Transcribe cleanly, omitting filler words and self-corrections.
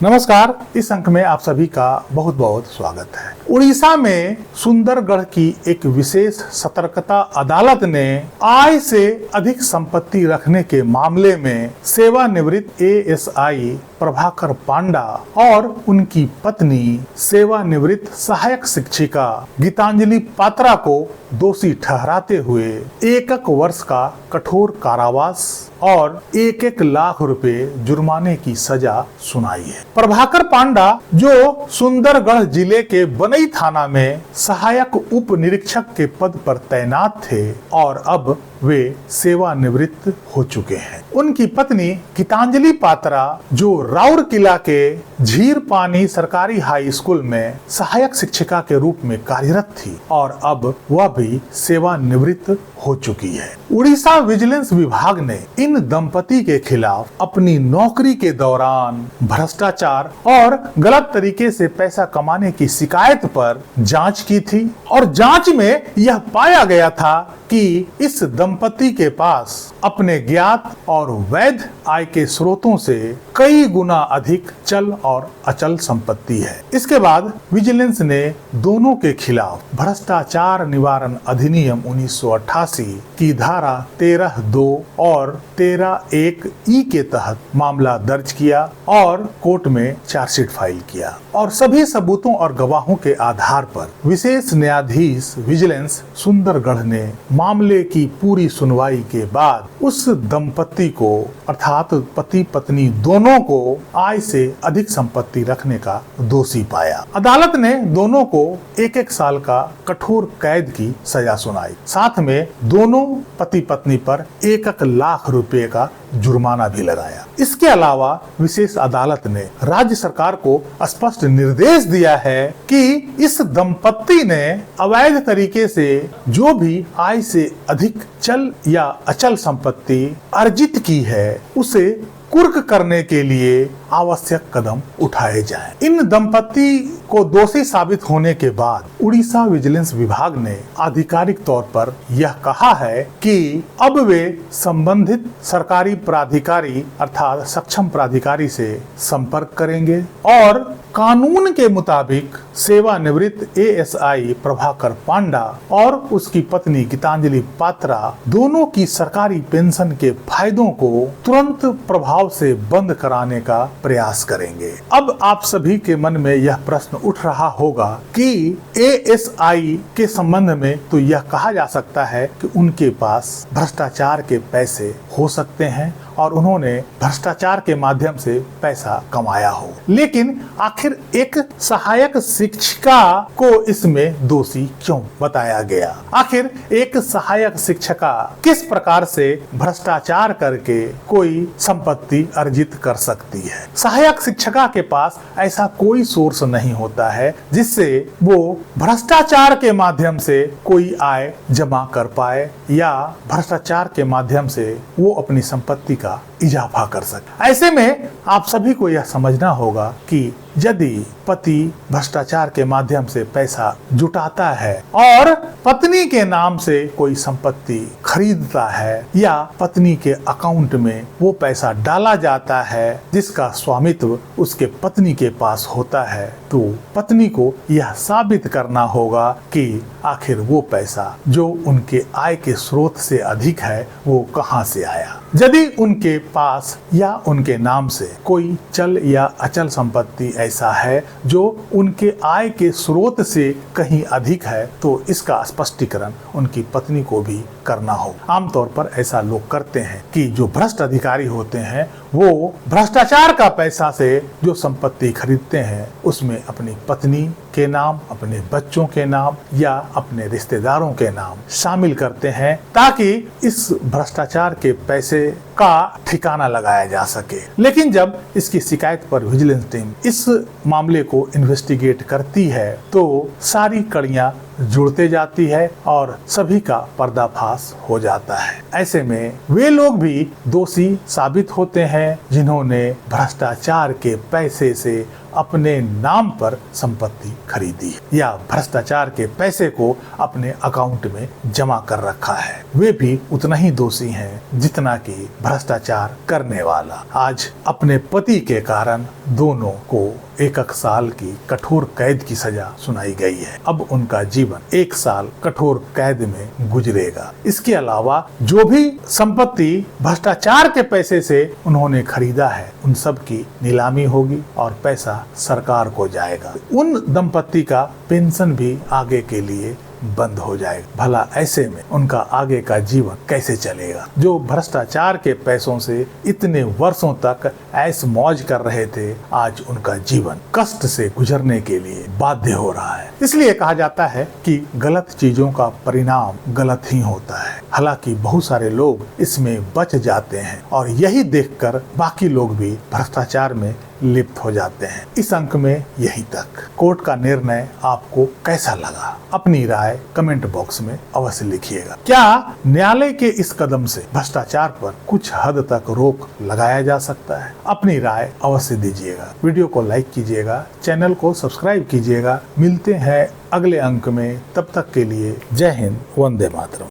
नमस्कार, इस अंक में आप सभी का बहुत बहुत स्वागत है। उड़ीसा में सुंदरगढ़ की एक विशेष सतर्कता अदालत ने आय से अधिक संपत्ति रखने के मामले में सेवानिवृत्त एएसआई प्रभाकर पांडा और उनकी पत्नी सेवानिवृत्त सहायक शिक्षिका गीतांजलि पात्रा को दोषी ठहराते हुए 1 वर्ष का कठोर कारावास और 1 लाख रुपए जुर्माने की सजा सुनाई है। प्रभाकर पांडा, जो सुंदरगढ़ जिले के बनई थाना में सहायक उप निरीक्षक के पद पर तैनात थे और अब वे सेवानिवृत्त हो चुके हैं। उनकी पत्नी गीतांजलि पात्रा, जो राउरकेला के झीर पानी सरकारी हाई स्कूल में सहायक शिक्षिका के रूप में कार्यरत थी और अब वह भी सेवानिवृत्त हो चुकी है। उड़ीसा विजिलेंस विभाग ने इन दंपति के खिलाफ अपनी नौकरी के दौरान भ्रष्टाचार और गलत तरीके से पैसा कमाने की शिकायत पर जांच की थी और जांच में यह पाया गया था कि इस दंपति के पास अपने ज्ञात और वैध आय के स्रोतों से कई गुना अधिक चल और अचल संपत्ति है। इसके बाद विजिलेंस ने दोनों के खिलाफ भ्रष्टाचार निवारण अधिनियम 1988 की धारा 13(2) और 13(1) ई के तहत मामला दर्ज किया और कोर्ट में चार्जशीट फाइल किया और सभी सबूतों और गवाहों के आधार पर विशेष न्यायाधीश विजिलेंस सुंदरगढ़ ने मामले की पूरी सुनवाई के बाद उस दंपति को अर्थात पति पत्नी दोनों को आय से अधिक संपत्ति रखने का दोषी पाया। अदालत ने दोनों को 1 साल का कठोर कैद की सजा सुनाई। साथ में दोनों पति पत्नी पर 1 लाख रुपए का जुर्माना भी लगाया। इसके अलावा विशेष अदालत ने राज्य सरकार को स्पष्ट निर्देश दिया है कि इस दंपति ने अवैध तरीके से जो भी आय से अधिक चल या अचल संपत्ति अर्जित की है उसे कुर्क करने के लिए आवश्यक कदम उठाए जाएं। इन दंपति को दोषी साबित होने के बाद उड़ीसा विजिलेंस विभाग ने आधिकारिक तौर पर यह कहा है कि अब वे संबंधित सरकारी प्राधिकारी अर्थात सक्षम प्राधिकारी से संपर्क करेंगे और कानून के मुताबिक सेवानिवृत्त एएसआई प्रभाकर पांडा और उसकी पत्नी गीतांजलि पात्रा दोनों की सरकारी पेंशन के फायदों को तुरंत प्रभाव से बंद कराने का प्रयास करेंगे। अब आप सभी के मन में यह प्रश्न उठ रहा होगा कि एएसआई के संबंध में तो यह कहा जा सकता है कि उनके पास भ्रष्टाचार के पैसे हो सकते हैं और उन्होंने भ्रष्टाचार के माध्यम से पैसा कमाया हो, लेकिन आखिर एक सहायक शिक्षिका को इसमें दोषी क्यों बताया गया? आखिर एक सहायक शिक्षिका किस प्रकार से भ्रष्टाचार करके कोई संपत्ति अर्जित कर सकती है? सहायक शिक्षिका के पास ऐसा कोई सोर्स नहीं होता है जिससे वो भ्रष्टाचार के माध्यम से कोई आय जमा कर पाए या भ्रष्टाचार के माध्यम से वो अपनी संपत्ति का इजाफा कर सके। ऐसे में आप सभी को यह समझना होगा कि यदि पति भ्रष्टाचार के माध्यम से पैसा जुटाता है और पत्नी के नाम से कोई संपत्ति खरीदता है या पत्नी के अकाउंट में वो पैसा डाला जाता है जिसका स्वामित्व उसके पत्नी के पास होता है, तो पत्नी को यह साबित करना होगा कि आखिर वो पैसा जो उनके आय के स्रोत से अधिक है वो कहां से आया। यदि उनके पास या उनके नाम से कोई चल या अचल संपत्ति ऐसा है जो उनके आय के स्रोत से कहीं अधिक है तो इसका स्पष्टीकरण उनकी पत्नी को भी करना हो। आमतौर पर ऐसा लोग करते हैं कि जो भ्रष्ट अधिकारी होते हैं वो भ्रष्टाचार का पैसा से जो संपत्ति खरीदते हैं उसमें अपनी पत्नी के नाम, अपने बच्चों के नाम या अपने रिश्तेदारों के नाम शामिल करते हैं ताकि इस भ्रष्टाचार के पैसे का ठिकाना लगाया जा सके। लेकिन जब इसकी शिकायत पर विजिलेंस टीम इस मामले को इन्वेस्टिगेट करती है तो सारी कड़ियां जुड़ते जाती है और सभी का पर्दाफाश हो जाता है। ऐसे में वे लोग भी दोषी साबित होते हैं जिन्होंने भ्रष्टाचार के पैसे से अपने नाम पर संपत्ति खरीदी या भ्रष्टाचार के पैसे को अपने अकाउंट में जमा कर रखा है। वे भी उतना ही दोषी हैं जितना कि भ्रष्टाचार करने वाला। आज अपने पति के कारण दोनों को 1 साल की कठोर कैद की सजा सुनाई गई है। अब उनका जीवन 1 साल कठोर कैद में गुजरेगा। इसके अलावा जो भी संपत्ति भ्रष्टाचार के पैसे से उन्होंने खरीदा है उन सब की नीलामी होगी और पैसा सरकार को जाएगा। उन दंपत्ति का पेंशन भी आगे के लिए बंद हो जाएगा। भला ऐसे में उनका आगे का जीवन कैसे चलेगा? जो भ्रष्टाचार के पैसों से इतने वर्षों तक ऐश मौज कर रहे थे, आज उनका जीवन कष्ट से गुजरने के लिए बाध्य हो रहा है। इसलिए कहा जाता है कि गलत चीजों का परिणाम गलत ही होता है। हालांकि बहुत सारे लोग इसमें बच जाते हैं और यही देखकर बाकी लोग भी भ्रष्टाचार में लिप्त हो जाते हैं। इस अंक में यही तक। कोर्ट का निर्णय आपको कैसा लगा? अपनी राय कमेंट बॉक्स में अवश्य लिखिएगा। क्या न्यायालय के इस कदम से भ्रष्टाचार पर कुछ हद तक रोक लगाया जा सकता है? अपनी राय अवश्य दीजिएगा। वीडियो को लाइक कीजिएगा, चैनल को सब्सक्राइब कीजिएगा। मिलते हैं अगले अंक में, तब तक के लिए जय हिंद, वंदे मातरम।